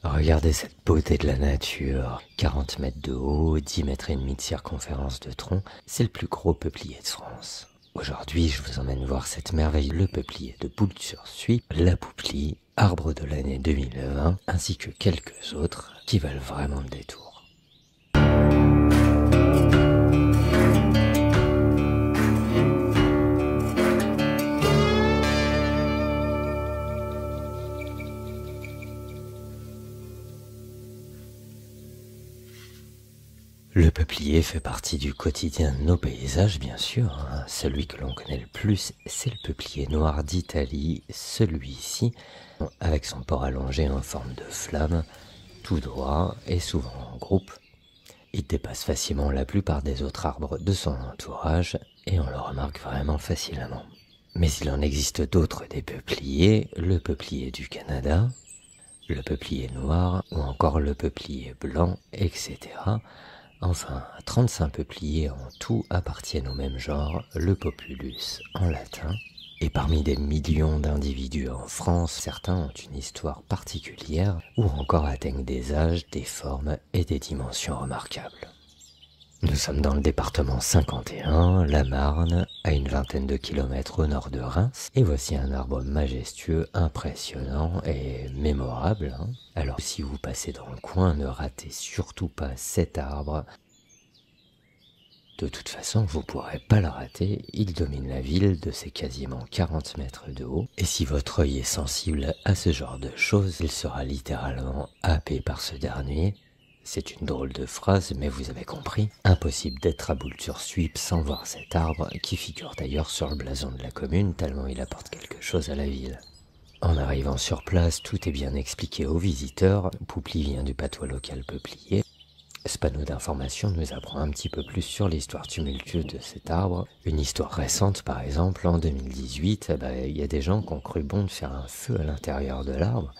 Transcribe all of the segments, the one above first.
Regardez cette beauté de la nature, 40 mètres de haut, 10 mètres et demi de circonférence de tronc, c'est le plus gros peuplier de France. Aujourd'hui, je vous emmène voir cette merveille, le peuplier de Boules-sur-Suip, la Pouplie, arbre de l'année 2020, ainsi que quelques autres qui valent vraiment le détour. Le peuplier fait partie du quotidien de nos paysages, bien sûr. Celui que l'on connaît le plus, c'est le peuplier noir d'Italie, celui-ci, avec son port allongé en forme de flamme, tout droit et souvent en groupe. Il dépasse facilement la plupart des autres arbres de son entourage et on le remarque vraiment facilement. Mais il en existe d'autres des peupliers, le peuplier du Canada, le peuplier noir ou encore le peuplier blanc, etc. Enfin, 35 peupliers en tout appartiennent au même genre, le populus en latin. Et parmi des millions d'individus en France, certains ont une histoire particulière ou encore atteignent des âges, des formes et des dimensions remarquables. Nous sommes dans le département 51, la Marne, à une vingtaine de kilomètres au nord de Reims. Et voici un arbre majestueux, impressionnant et mémorable. Alors si vous passez dans le coin, ne ratez surtout pas cet arbre. De toute façon, vous ne pourrez pas le rater, il domine la ville de ses quasiment 40 mètres de haut. Et si votre œil est sensible à ce genre de choses, il sera littéralement happé par ce dernier. C'est une drôle de phrase, mais vous avez compris. Impossible d'être à Boules-sur-Suip sans voir cet arbre, qui figure d'ailleurs sur le blason de la commune, tellement il apporte quelque chose à la ville. En arrivant sur place, tout est bien expliqué aux visiteurs. Pouplie vient du patois local peuplier. Ce panneau d'information nous apprend un petit peu plus sur l'histoire tumultueuse de cet arbre. Une histoire récente, par exemple, en 2018, il y a des gens qui ont cru bon de faire un feu à l'intérieur de l'arbre.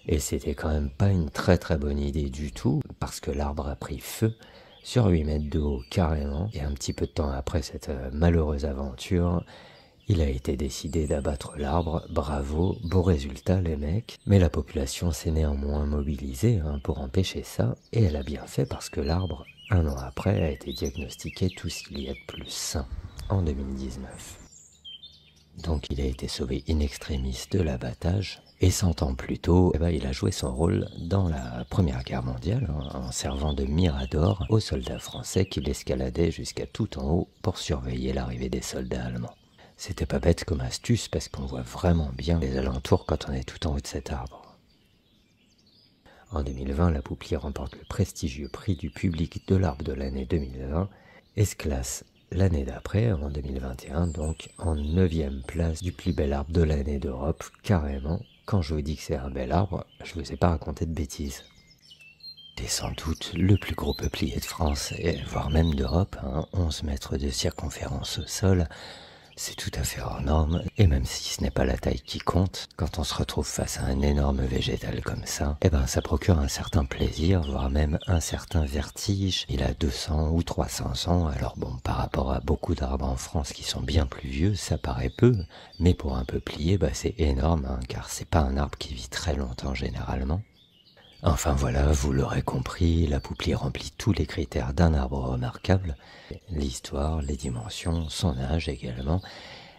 Et c'était quand même pas une très bonne idée du tout, parce que l'arbre a pris feu sur 8 mètres de haut carrément, et un petit peu de temps après cette malheureuse aventure, il a été décidé d'abattre l'arbre. Bravo, beau résultat les mecs. Mais la population s'est néanmoins mobilisée pour empêcher ça, et elle a bien fait parce que l'arbre, un an après, a été diagnostiqué tout ce qu'il y a de plus sain, en 2019. Donc il a été sauvé in extremis de l'abattage, et 100 ans plus tôt, il a joué son rôle dans la Première Guerre mondiale, en servant de mirador aux soldats français qui l'escaladaient jusqu'à tout en haut pour surveiller l'arrivée des soldats allemands. C'était pas bête comme astuce parce qu'on voit vraiment bien les alentours quand on est tout en haut de cet arbre. En 2020, la Pouplie remporte le prestigieux prix du public de l'arbre de l'année 2020 et se classe l'année d'après, en 2021, donc en 9e place du plus bel arbre de l'année d'Europe, carrément. Quand je vous dis que c'est un bel arbre, je vous ai pas raconté de bêtises. C'est sans doute le plus gros peuplier de France, et voire même d'Europe, 11 mètres de circonférence au sol. C'est tout à fait hors norme, et même si ce n'est pas la taille qui compte, quand on se retrouve face à un énorme végétal comme ça, ça procure un certain plaisir, voire même un certain vertige. Il a 200 ou 300 ans, alors bon, par rapport à beaucoup d'arbres en France qui sont bien plus vieux, ça paraît peu, mais pour un peuplier, c'est énorme, car c'est pas un arbre qui vit très longtemps généralement. Enfin voilà, vous l'aurez compris, la Pouplie remplit tous les critères d'un arbre remarquable, l'histoire, les dimensions, son âge également,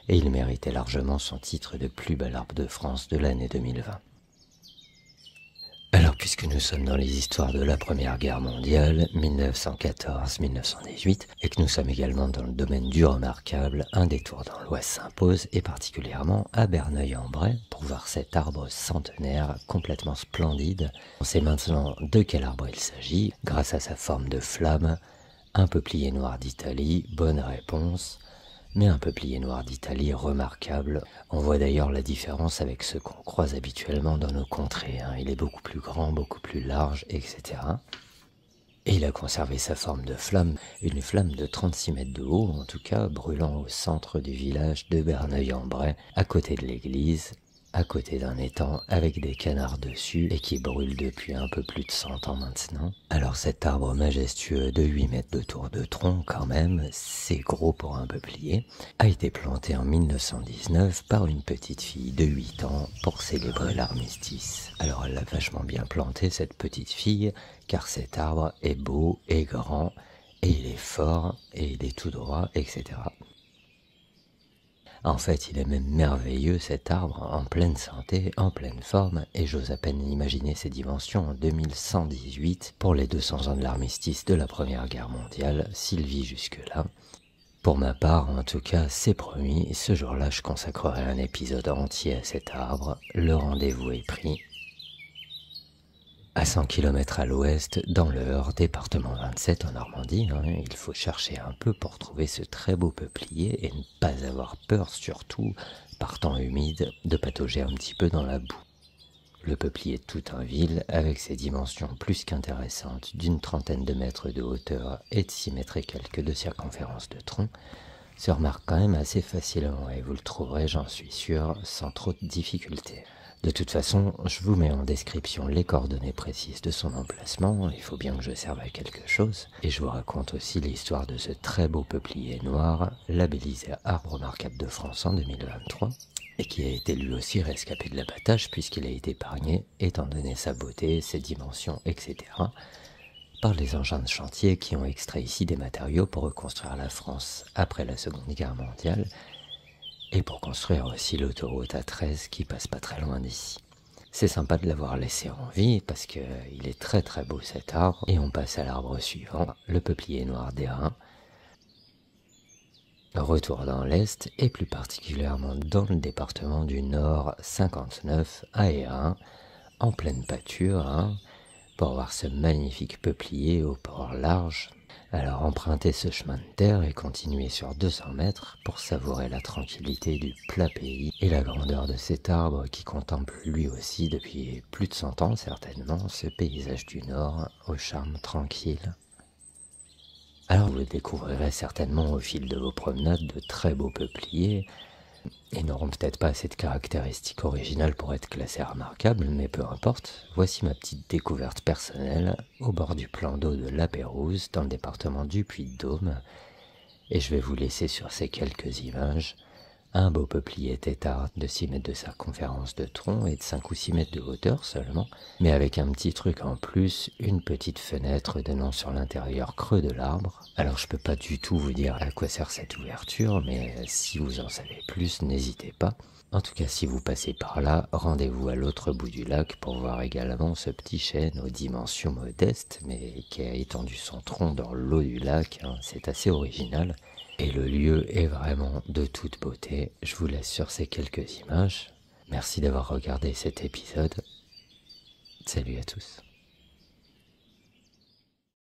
et il méritait largement son titre de plus bel arbre de France de l'année 2020. Alors puisque nous sommes dans les histoires de la Première Guerre mondiale, 1914-1918, et que nous sommes également dans le domaine du remarquable, un détour dans l'Oise s'impose, et particulièrement à Berneuil-en-Bray, pour voir cet arbre centenaire complètement splendide. On sait maintenant de quel arbre il s'agit, grâce à sa forme de flamme. Un peuplier noir d'Italie, bonne réponse. Mais un peuplier noir d'Italie remarquable. On voit d'ailleurs la différence avec ceux qu'on croise habituellement dans nos contrées. Il est beaucoup plus grand, beaucoup plus large, etc. Et il a conservé sa forme de flamme, une flamme de 36 mètres de haut, en tout cas, brûlant au centre du village de Berneuil-en-Bray, à côté de l'église, à côté d'un étang avec des canards dessus et qui brûle depuis un peu plus de 100 ans maintenant. Alors cet arbre majestueux de 8 mètres de tour de tronc quand même, c'est gros pour un peuplier, a été planté en 1919 par une petite fille de 8 ans pour célébrer l'armistice. Alors elle l'a vachement bien planté cette petite fille, car cet arbre est beau et grand, et il est fort, et il est tout droit, etc. En fait, il est même merveilleux cet arbre, en pleine santé, en pleine forme, et j'ose à peine imaginer ses dimensions en 2118, pour les 200 ans de l'armistice de la Première Guerre mondiale, s'il vit jusque-là. Pour ma part, en tout cas, c'est promis, ce jour-là je consacrerai un épisode entier à cet arbre, le rendez-vous est pris. À 100 km à l'ouest, dans l'Eure, département 27 en Normandie, il faut chercher un peu pour trouver ce très beau peuplier et ne pas avoir peur, surtout, par temps humide, de patauger un petit peu dans la boue. Le peuplier tout en ville, avec ses dimensions plus qu'intéressantes d'une 30aine de mètres de hauteur et de 6 mètres et quelques de circonférence de tronc, se remarque quand même assez facilement et vous le trouverez, j'en suis sûr, sans trop de difficultés. De toute façon, je vous mets en description les coordonnées précises de son emplacement, il faut bien que je serve à quelque chose, et je vous raconte aussi l'histoire de ce très beau peuplier noir, labellisé Arbre remarquable de France en 2023, et qui a été lui aussi rescapé de l'abattage puisqu'il a été épargné, étant donné sa beauté, ses dimensions, etc., par les engins de chantier qui ont extrait ici des matériaux pour reconstruire la France après la Seconde Guerre mondiale, et pour construire aussi l'autoroute A13 qui passe pas très loin d'ici. C'est sympa de l'avoir laissé en vie parce qu'il est très très beau cet arbre, et on passe à l'arbre suivant, le peuplier noir d'airain. Retour dans l'Est, et plus particulièrement dans le département du Nord 59 à Airain, en pleine pâture, pour voir ce magnifique peuplier au port large. Alors empruntez ce chemin de terre et continuez sur 200 mètres pour savourer la tranquillité du plat pays et la grandeur de cet arbre qui contemple lui aussi depuis plus de 100 ans certainement ce paysage du Nord au charme tranquille. Alors vous découvrirez certainement au fil de vos promenades de très beaux peupliers, ils n'auront peut-être pas cette caractéristique originale pour être classés remarquables, mais peu importe, voici ma petite découverte personnelle au bord du plan d'eau de la Pérouse dans le département du Puy-de-Dôme, et je vais vous laisser sur ces quelques images un beau peuplier tétard de 6 mètres de circonférence de tronc et de 5 ou 6 mètres de hauteur seulement, mais avec un petit truc en plus, une petite fenêtre donnant sur l'intérieur creux de l'arbre. Alors je peux pas du tout vous dire à quoi sert cette ouverture, mais si vous en savez plus, n'hésitez pas. En tout cas, si vous passez par là, rendez-vous à l'autre bout du lac pour voir également ce petit chêne aux dimensions modestes, mais qui a étendu son tronc dans l'eau du lac, c'est assez original. Et le lieu est vraiment de toute beauté. Je vous laisse sur ces quelques images. Merci d'avoir regardé cet épisode. Salut à tous.